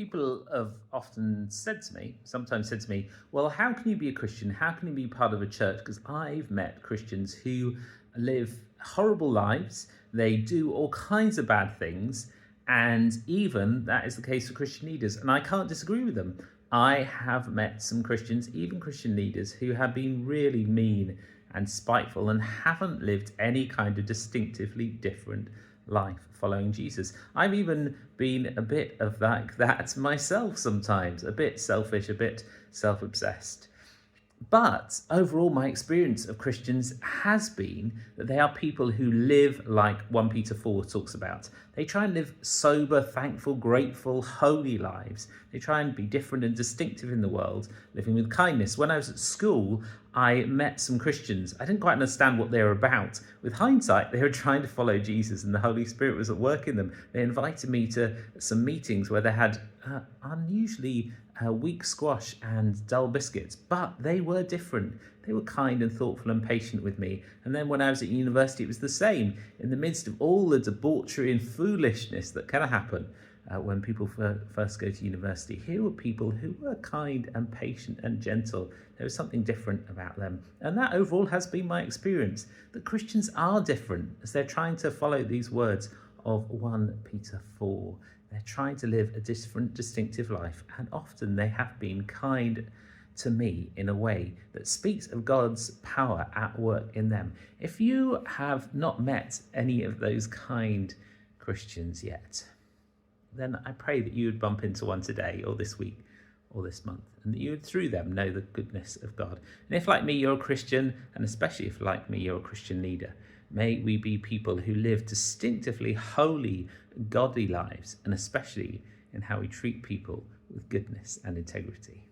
People have often said to me, sometimes said to me, well, how can you be a Christian? How can you be part of a church? Because I've met Christians who live horrible lives, they do all kinds of bad things, and even that is the case for Christian leaders. And I can't disagree with them. I have met some Christians, even Christian leaders, who have been really mean and spiteful and haven't lived any kind of distinctively different life following Jesus. I've even been a bit of like that myself sometimes, a bit selfish, a bit self-obsessed. But overall, my experience of Christians has been that they are people who live like 1 Peter 4 talks about. They try and live sober, thankful, grateful, holy lives. They try and be different and distinctive in the world, living with kindness. When I was at school, I met some Christians. I didn't quite understand what they were about. With hindsight, they were trying to follow Jesus and the Holy Spirit was at work in them. They invited me to some meetings where they had unusually weak squash and dull biscuits, but they were different. They were kind and thoughtful and patient with me. And then when I was at university, it was the same. In the midst of all the debauchery and foolishness that can happen when people first go to university, here were people who were kind and patient and gentle. There was something different about them. And that overall has been my experience, that Christians are different as they're trying to follow these words of 1 Peter 4. They're trying to live a different, distinctive life, and often they have been kind to me in a way that speaks of God's power at work in them. If you have not met any of those kind Christians yet, then I pray that you would bump into one today or this week or this month, and that you would through them know the goodness of God. And if like me you're a Christian, and especially if like me you're a Christian leader, may we be people who live distinctively holy, godly lives, and especially in how we treat people with goodness and integrity.